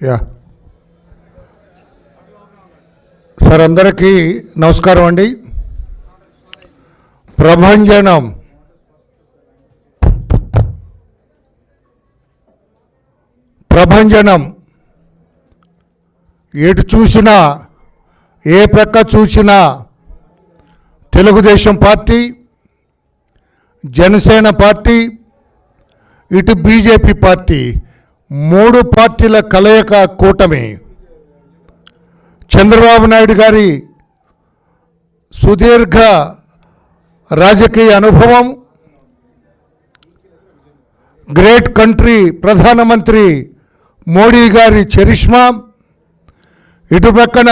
Yeah sir, అందరికీ నమస్కారం అండి. ప్రభంజనం ఎటు చూసినా, ఏ ప్రక్క చూసినా తెలుగుదేశం పార్టీ, జనసేన పార్టీ, ఇటు బీజేపీ పార్టీ, మూడు పార్టీల కలయిక కూటమి. చంద్రబాబు నాయుడు గారి సుదీర్ఘ రాజకీయ అనుభవం, గ్రేట్ కంట్రీ ప్రధానమంత్రి మోడీ గారి చరిష్మా, ఇటు పక్కన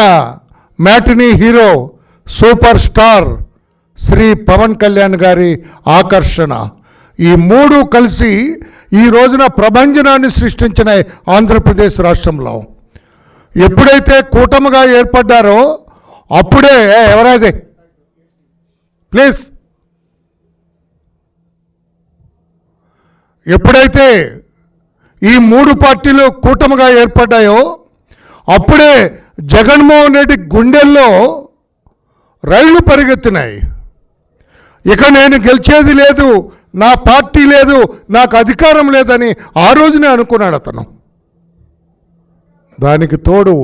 matinee hero super star Shri Pawan Kalyan గారి ఆకర్షణ, ఈ మూడు కలిసి ఈ రోజున ప్రభంజనాన్ని సృష్టించిన ఆంధ్రప్రదేశ్ రాష్ట్రంలో ఎప్పుడైతే కూటమిగా ఏర్పడ్డారో అప్పుడే ఎవరైతే ప్లీజ్ ఎప్పుడైతే ఈ మూడు పార్టీలు కూటమిగా ఏర్పడ్డాయో అప్పుడే జగన్మోహన్ రెడ్డి గుండెల్లో రైళ్లు పరిగెత్తినాయి. ఇక నేను గెలిచేది లేదు, నా పార్టీ లేదు, నాకు అధికారం లేదని ఆ రోజునే అనుకున్నాడు అతను. దానికి తోడు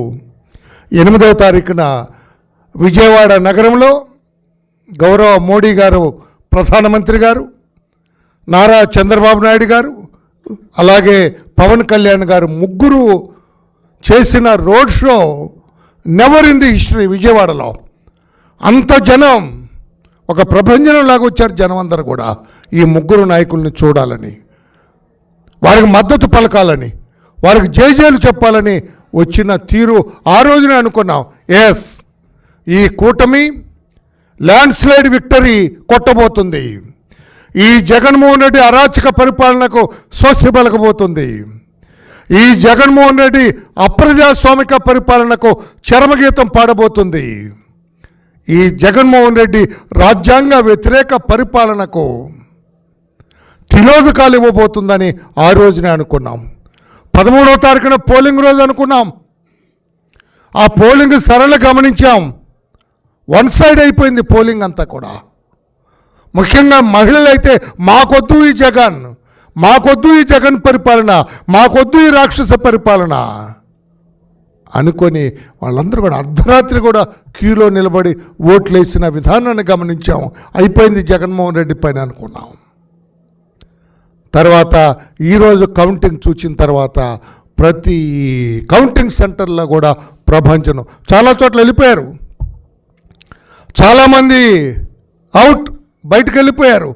8వ తారీఖున విజయవాడ నగరంలో గౌరవ మోడీ గారు, ప్రధానమంత్రి గారు, నారా చంద్రబాబు నాయుడు గారు, అలాగే పవన్ కళ్యాణ్ గారు ముగ్గురు చేసిన road show never in the history. విజయవాడలో అంత జనం, ఒక ప్రభంజనంలాగా వచ్చారు జనం అందరూ కూడా ఈ ముగ్గురు నాయకుల్ని చూడాలని, వారికి మద్దతు పలకాలని, వారికి జయజయలు చెప్పాలని వచ్చిన తీరు ఆ రోజునే అనుకున్నాం. ఎస్, ఈ కూటమి ల్యాండ్ స్లైడ్ విక్టరీ కొట్టబోతుంది. ఈ జగన్మోహన్ రెడ్డి అరాచక పరిపాలనకు స్వస్తి పలకబోతుంది. ఈ జగన్మోహన్ రెడ్డి అప్రజాస్వామిక పరిపాలనకు చరమగీతం పాడబోతుంది. ఈ జగన్మోహన్ రెడ్డి రాజ్యాంగ వ్యతిరేక పరిపాలనకు తిలోదకాలు ఇవ్వబోతుందని ఆ రోజునే అనుకున్నాం. 13వ తారీఖున పోలింగ్ రోజు అనుకున్నాం. ఆ పోలింగ్ సరళ గమనించాం. వన్ సైడ్ అయిపోయింది పోలింగ్ అంతా కూడా. ముఖ్యంగా మహిళలైతే మాకొద్దు ఈ జగన్, మాకొద్దు ఈ జగన్ పరిపాలన, మాకొద్దు ఈ రాక్షస పరిపాలన అనుకొని వాళ్ళందరూ కూడా అర్ధరాత్రి కూడా క్యూలో నిలబడి ఓట్లు వేసిన విధానాన్ని గమనించాం. అయిపోయింది జగన్మోహన్ రెడ్డి పైన అనుకున్నాం. తర్వాత ఈరోజు కౌంటింగ్ చూసిన తర్వాత ప్రతి కౌంటింగ్ సెంటర్లో కూడా ప్రభంజనం. చాలా చోట్ల వెళ్ళిపోయారు, చాలామంది అవుట్, బయటకు వెళ్ళిపోయారు.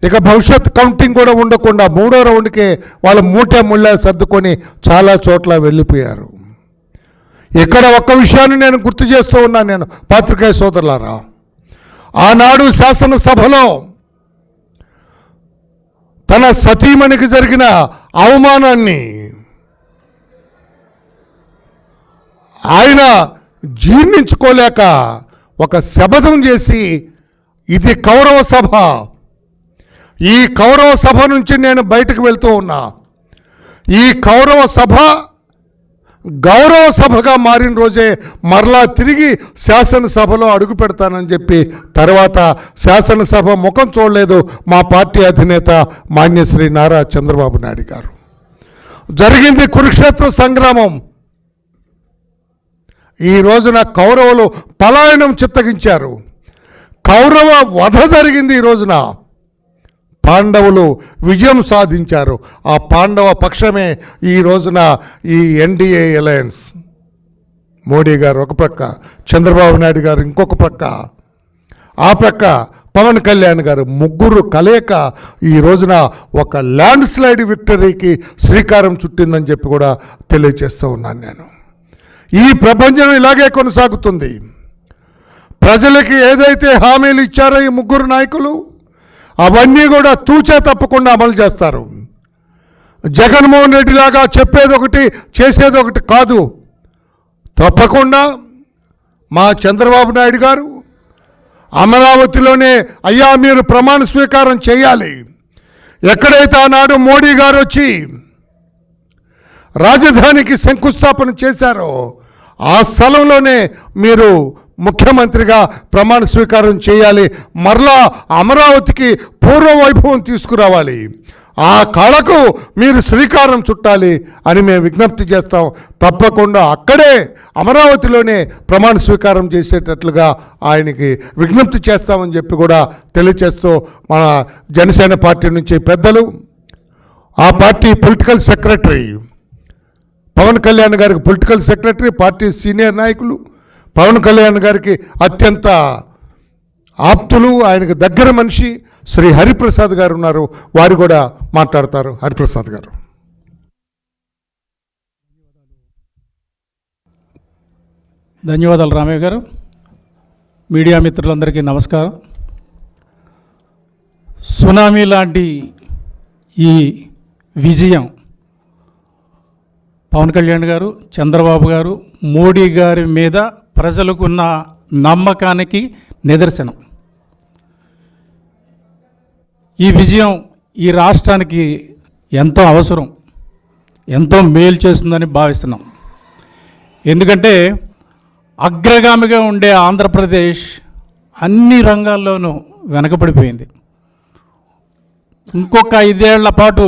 ఇక భవిష్యత్ కౌంటింగ్ కూడా ఉండకుండా 3వ రౌండ్కే వాళ్ళ ముళ్ళ సర్దుకొని చాలా చోట్ల వెళ్ళిపోయారు. ఇక్కడ ఒక్క విషయాన్ని నేను గుర్తు చేస్తూ ఉన్నాను. నేను పాత్రికేయ సోదరులారా, ఆనాడు శాసనసభలో తన సతీమణికి జరిగిన అవమానాన్ని ఆయన జీర్ణించుకోలేక ఒక శపథం చేసి, ఇది కౌరవ సభ, ఈ కౌరవ సభ నుంచి నేను బయటకు వెళ్తూ ఉన్నా, ఈ కౌరవ సభ గౌరవ సభగా మారిన రోజే మరలా తిరిగి శాసనసభలో అడుగు పెడతానని చెప్పి తర్వాత శాసనసభ ముఖం చూడలేదు మా పార్టీ అధినేత మాన్యశ్రీ నారా చంద్రబాబు నాయుడు గారు. జరిగింది కురుక్షేత్ర సంగ్రామం. ఈ రోజున కౌరవులు పలాయనం చిత్తగించారు. కౌరవ వధ జరిగింది. ఈ రోజున పాండవులు విజయం సాధించారు. ఆ పాండవ పక్షమే ఈ రోజున ఈ ఎన్డీఏ అలయన్స్. మోడీ గారు ఒక ప్రక్క, చంద్రబాబు నాయుడు గారు ఇంకొక ప్రక్క, ఆ ప్రక్క పవన్ కళ్యాణ్ గారు, ముగ్గురు కలయిక ఈ రోజున ఒక ల్యాండ్ స్లైడ్ విక్టరీకి శ్రీకారం చుట్టిందని చెప్పి కూడా తెలియజేస్తూ ఉన్నాను నేను. ఈ ప్రభంజనం ఇలాగే కొనసాగుతుంది. ప్రజలకి ఏదైతే హామీలు ఇచ్చారో ఈ ముగ్గురు నాయకులు అవన్నీ కూడా తూచా తప్పకుండా అమలు చేస్తారు. జగన్మోహన్ రెడ్డి లాగా చెప్పేది ఒకటి చేసేది ఒకటి కాదు. తప్పకుండా మా చంద్రబాబు నాయుడు గారు అమరావతిలోనే అయ్యా మీరు ప్రమాణ స్వీకారం చేయాలి. ఎక్కడైతే ఆనాడు మోడీ గారు వచ్చి రాజధానికి శంకుస్థాపన చేశారో ఆ స్థలంలోనే మీరు ముఖ్యమంత్రిగా ప్రమాణ స్వీకారం చేయాలి. మరలా అమరావతికి పూర్వ వైభవం తీసుకురావాలి. ఆ కళకు మీరు శ్రీకారం చుట్టాలి అని మేము విజ్ఞప్తి చేస్తాం. తప్పకుండా అక్కడే అమరావతిలోనే ప్రమాణ స్వీకారం చేసేటట్లుగా ఆయనకి విజ్ఞప్తి చేస్తామని చెప్పి కూడా తెలియచేస్తూ మన జనసేన పార్టీ నుంచి పెద్దలు, ఆ party political secretary Pawan Kalyan గారికి పొలిటికల్ సెక్రటరీ, పార్టీ సీనియర్ నాయకులు, పవన్ కళ్యాణ్ గారికి అత్యంత ఆప్తులు, ఆయనకు దగ్గర మనిషి శ్రీ హరిప్రసాద్ గారు ఉన్నారు. వారు కూడా మాట్లాడతారు. హరిప్రసాద్ గారు. ధన్యవాదాలు రామయ్య గారు. మీడియా మిత్రులందరికీ నమస్కారం. సునామీ లాంటి ఈ విజయం పవన్ కళ్యాణ్ గారు, చంద్రబాబు గారు, మోడీ గారి మీద ప్రజలకున్న నమ్మకానికి నిదర్శనం. ఈ విజయం ఈ రాష్ట్రానికి ఎంతో అవసరం, ఎంతో మేలు చేస్తుందని భావిస్తున్నాం. ఎందుకంటే అగ్రగామిగా ఉండే ఆంధ్రప్రదేశ్ అన్ని రంగాల్లోనూ వెనకబడిపోయింది. ఇంకొక 5 ఏళ్ల పాటు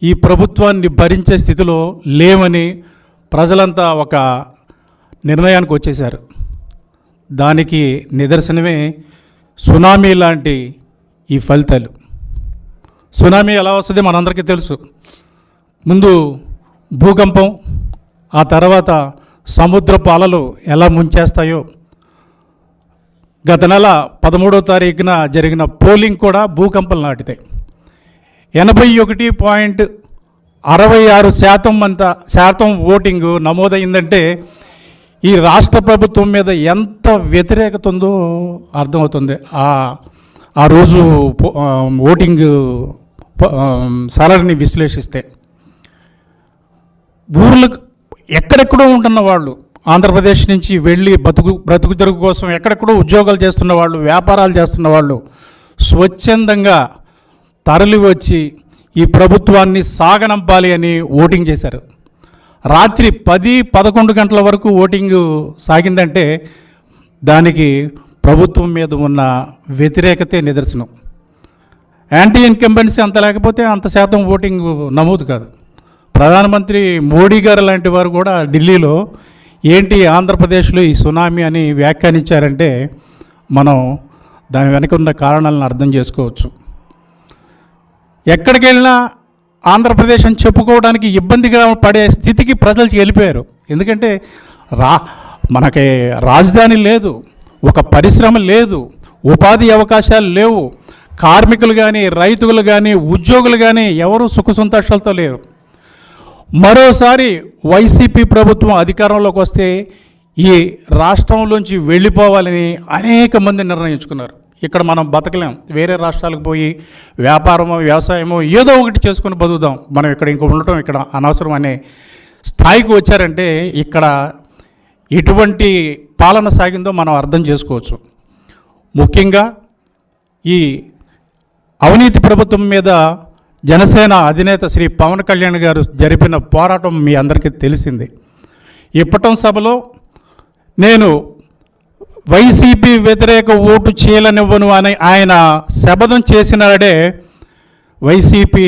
ఈ ప్రభుత్వాన్ని భరించే స్థితిలో లేమని ప్రజలంతా ఒక నిర్ణయానికి వచ్చేశారు. దానికి నిదర్శనమే సునామీ లాంటి ఈ ఫలితాలు. సునామీ ఎలా వస్తుంది మనందరికీ తెలుసు. ముందు భూకంపం, ఆ తర్వాత సముద్రపు అలలు ఎలా ముంచేస్తాయో. గత నెల 13వ తారీఖున జరిగిన పోలింగ్ కూడా భూకంపం లాంటిదే. 81.66% ఓటింగు నమోదైందంటే ఈ రాష్ట్ర ప్రభుత్వం మీద ఎంత వ్యతిరేకత ఉందో అర్థమవుతుంది. ఆ రోజు ఓటింగ్ సరళిని విశ్లేషిస్తే ఊర్లకు ఎక్కడెక్కడో ఉంటున్న వాళ్ళు, ఆంధ్రప్రదేశ్ నుంచి వెళ్ళి బ్రతుకు తెరుగు కోసం ఎక్కడెక్కడో ఉద్యోగాలు చేస్తున్న వాళ్ళు, వ్యాపారాలు చేస్తున్న వాళ్ళు స్వచ్ఛందంగా తరలి వచ్చి ఈ ప్రభుత్వాన్ని సాగనంపాలి అని ఓటింగ్ చేశారు. రాత్రి 10-11 గంటల వరకు ఓటింగ్ సాగిందంటే దానికి ప్రభుత్వం మీద ఉన్న వ్యతిరేకతే నిదర్శనం. యాంటీ ఇన్కంబెన్సీ అంత లేకపోతే అంత శాతం ఓటింగ్ నమోదు కాదు. ప్రధానమంత్రి మోడీ గారు లాంటి వారు కూడా ఢిల్లీలో ఏంటి ఆంధ్రప్రదేశ్లో ఈ సునామీ అని వ్యాఖ్యానించారంటే మనం దాని వెనక ఉన్న కారణాలను అర్థం చేసుకోవచ్చు. ఎక్కడికి వెళ్ళినా ఆంధ్రప్రదేశ్ అని చెప్పుకోవడానికి ఇబ్బందిగా పడే స్థితికి ప్రజలు వెళ్ళిపోయారు. ఎందుకంటే మనకి రాజధాని లేదు, ఒక పరిశ్రమ లేదు, ఉపాధి అవకాశాలు లేవు, కార్మికులు కానీ, రైతులు కానీ, ఉద్యోగులు కానీ ఎవరు సుఖ సంతోషాలతో లేరు. మరోసారి వైసీపీ ప్రభుత్వం అధికారంలోకి వస్తే ఈ రాష్ట్రంలోంచి వెళ్ళిపోవాలని అనేక మంది నిర్ణయించుకున్నారు. ఇక్కడ మనం బతకలేం, వేరే రాష్ట్రాలకు పోయి వ్యాపారమో వ్యవసాయమో ఏదో ఒకటి చేసుకుని బతుకుదాం, మనం ఇక్కడ ఇంక ఉండటం ఇక్కడ అనవసరం అనే స్థాయికి వచ్చారంటే ఇక్కడ ఎటువంటి పాలన సాగిందో మనం అర్థం చేసుకోవచ్చు. ముఖ్యంగా ఈ అవినీతి ప్రభుత్వం మీద జనసేన అధినేత శ్రీ పవన్ కళ్యాణ్ గారు జరిపిన పోరాటం మీ అందరికీ తెలిసింది. ఇప్పటం సభలో నేను వైసీపీ వ్యతిరేక ఓటు చేయలనివ్వను అని ఆయన శపథం చేసినాడే వైసీపీ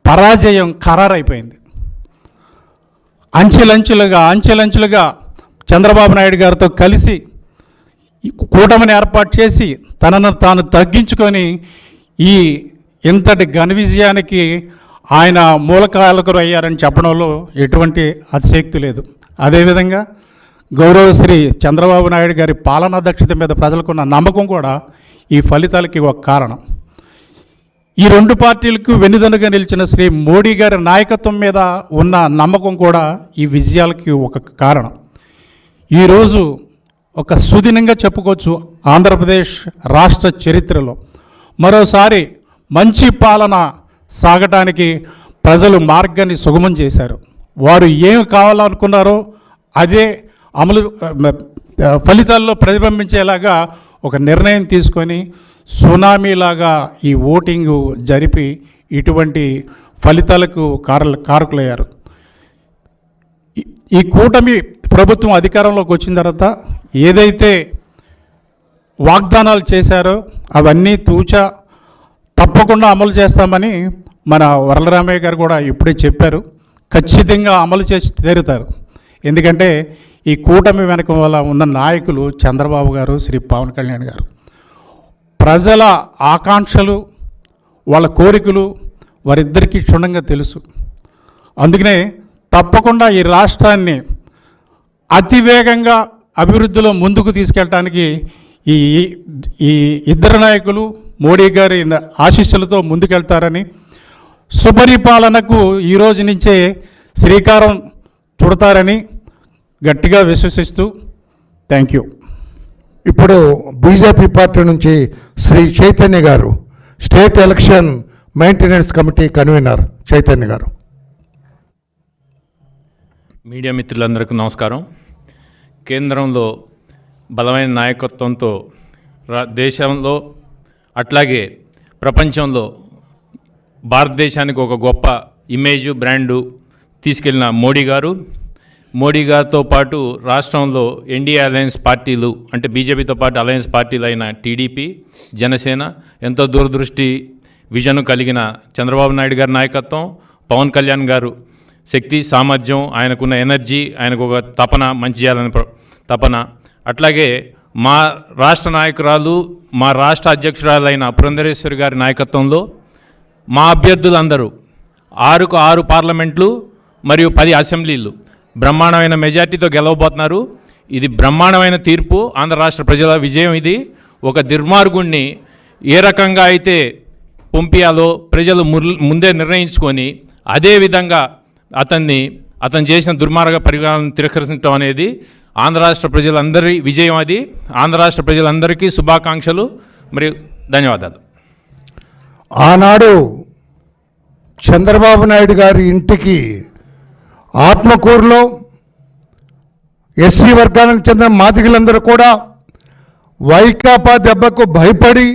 పరాజయం ఖరారైపోయింది. అంచెలంచెలుగా చంద్రబాబు నాయుడు గారితో కలిసి కూటమిని ఏర్పాటు చేసి తనను తాను తగ్గించుకొని ఈ ఇంతటి ఘన విజయానికి ఆయన మూలకారకులు అయ్యారని చెప్పడంలో ఎటువంటి అతిశయోక్తి లేదు. అదేవిధంగా గౌరవశ్రీ చంద్రబాబు నాయుడు గారి పాలనా దక్షత మీద ప్రజలకున్న నమ్మకం కూడా ఈ ఫలితాలకి ఒక కారణం. ఈ రెండు పార్టీలకు వెన్నుదన్నుగా నిలిచిన శ్రీ మోడీ గారి నాయకత్వం మీద ఉన్న నమ్మకం కూడా ఈ విజయాలకి ఒక కారణం. ఈరోజు ఒక సుదినంగా చెప్పుకోవచ్చు, ఆంధ్రప్రదేశ్ రాష్ట్ర చరిత్రలో మరోసారి మంచి పాలన సాగటానికి ప్రజలు మార్గాన్ని సుగమం చేశారు. వారు ఏమి కావాలనుకున్నారో అదే అమలు ఫలితాల్లో ప్రతిబింబించేలాగా ఒక నిర్ణయం తీసుకొని సునామీలాగా ఈ ఓటింగు జరిపి ఇటువంటి ఫలితాలకు కారకులయ్యారు. ఈ కూటమి ప్రభుత్వం అధికారంలోకి వచ్చిన తర్వాత ఏదైతే వాగ్దానాలు చేశారో అవన్నీ తూచా తప్పకుండా అమలు చేస్తామని మన వరలరామయ్య గారు కూడా ఇప్పుడే చెప్పారు. ఖచ్చితంగా అమలు చేసి తీరుతారు. ఎందుకంటే ఈ కూటమి వెనక వల్ల ఉన్న నాయకులు చంద్రబాబు గారు, శ్రీ పవన్ కళ్యాణ్ గారు. ప్రజల ఆకాంక్షలు, వాళ్ళ కోరికలు వారిద్దరికీ క్షుణ్ణంగా తెలుసు. అందుకనే తప్పకుండా ఈ రాష్ట్రాన్ని అతివేగంగా అభివృద్ధిలో ముందుకు తీసుకెళ్ళడానికి ఈ ఈ ఇద్దరు నాయకులు మోడీ గారి ఆశీస్సులతో ముందుకెళ్తారని, సుపరిపాలనకు ఈ రోజు నుంచే శ్రీకారం చుడతారని గట్టిగా విశ్వసిస్తూ థ్యాంక్ యూ. ఇప్పుడు బీజేపీ పార్టీ నుంచి శ్రీ చైతన్య గారు, state election maintenance committee convener Chaitanya గారు. మీడియా మిత్రులందరికీ నమస్కారం. కేంద్రంలో బలమైన నాయకత్వంతో దేశంలో అట్లాగే ప్రపంచంలో భారతదేశానికి ఒక గొప్ప ఇమేజ్ బ్రాండు తీసుకెళ్లిన మోడీ గారితో పాటు రాష్ట్రంలో ఎన్డీఏ అలయన్స్ పార్టీలు అంటే బీజేపీతో పాటు అలయన్స్ పార్టీలు అయిన టీడీపీ, జనసేన, ఎంతో దూరదృష్టి విజన్ కలిగిన చంద్రబాబు నాయుడు గారి నాయకత్వం, పవన్ కళ్యాణ్ గారు శక్తి సామర్థ్యం, ఆయనకున్న ఎనర్జీ, ఆయనకు ఒక తపన, మంచి చేయాలని తపన, అట్లాగే మా రాష్ట్ర నాయకురాలు, మా రాష్ట్ర అధ్యక్షురాలైన పురంధరేశ్వరి గారి నాయకత్వంలో మా అభ్యర్థులందరూ 6కు 6 పార్లమెంట్లు మరియు 10 అసెంబ్లీలు బ్రహ్మాండమైన మెజార్టీతో గెలవబోతున్నారు. ఇది బ్రహ్మాండమైన తీర్పు, ఆంధ్ర రాష్ట్ర ప్రజల విజయం. ఇది ఒక దుర్మార్గుణ్ణి ఏ రకంగా అయితే పంపించాలో ప్రజలు ముందే నిర్ణయించుకొని అదేవిధంగా అతను చేసిన దుర్మార్గ పరిణామాలను తిరస్కరించడం అనేది ఆంధ్ర రాష్ట్ర ప్రజలందరి విజయం. అది ఆంధ్ర రాష్ట్ర ప్రజలందరికీ శుభాకాంక్షలు మరియు ధన్యవాదాలు. ఆనాడు చంద్రబాబు నాయుడు గారి ఇంటికి ఆత్మకూరులో ఎస్సీ వర్గానికి చెందిన మాదిగలందరూ కూడా వైకాపా దెబ్బకు భయపడి,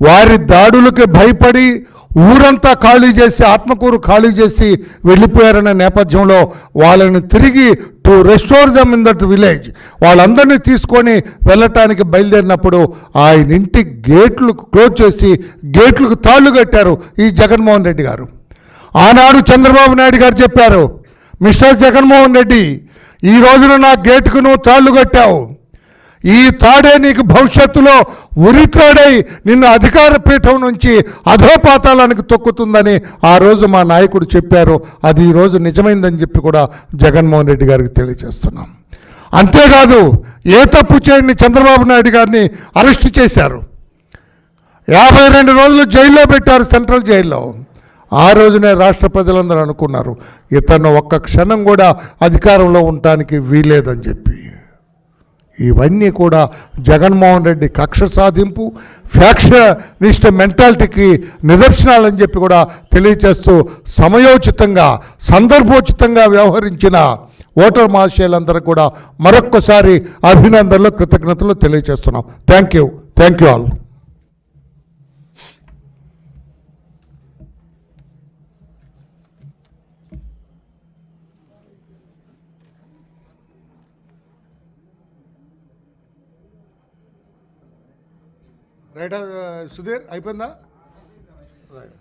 వారి దాడులకు భయపడి ఊరంతా ఖాళీ చేసి, ఆత్మకూరు ఖాళీ చేసి వెళ్ళిపోయారనే నేపథ్యంలో వాళ్ళని తిరిగి to restore them in that village వాళ్ళందరినీ తీసుకొని వెళ్ళటానికి బయలుదేరినప్పుడు ఆయన ఇంటి గేట్లు క్లోజ్ చేసి గేట్లకు తాళ్ళు కట్టారు ఈ జగన్మోహన్ రెడ్డి గారు. ఆనాడు చంద్రబాబు నాయుడు గారు చెప్పారు, మిస్టర్ జగన్మోహన్ రెడ్డి, ఈ రోజున నా గేటుకు నువ్వు తాళ్ళు కట్టావు, ఈ తాడే నీకు భవిష్యత్తులో ఉరితాడై నిన్ను అధికార పీఠం నుంచి అధోపాతాళానికి తొక్కుతుందని ఆ రోజు మా నాయకుడు చెప్పారు. అది ఈరోజు నిజమైందని చెప్పి కూడా జగన్మోహన్ రెడ్డి గారికి తెలియజేస్తున్నాం. అంతేకాదు, ఏ తప్పు చేయని చంద్రబాబు నాయుడు గారిని అరెస్ట్ చేశారు, 52 రోజులు జైల్లో పెట్టారు, సెంట్రల్ జైల్లో. ఆ రోజునే రాష్ట్ర ప్రజలందరూ అనుకున్నారు ఇతను ఒక్క క్షణం కూడా అధికారంలో ఉండటానికి వీలేదని చెప్పి. ఇవన్నీ కూడా జగన్మోహన్ రెడ్డి కక్ష సాధింపు, ఫ్యాక్షనిస్ట్ మెంటాలిటీకి నిదర్శనాలని చెప్పి కూడా తెలియచేస్తూ సమయోచితంగా, సందర్భోచితంగా వ్యవహరించిన ఓటర్ మహాశయులందరూ కూడా మరొక్కసారి అభినందనలు, కృతజ్ఞతలు తెలియచేస్తున్నాం. Thank you all. Right Sudhir, అయిపోయిందా? రైట్.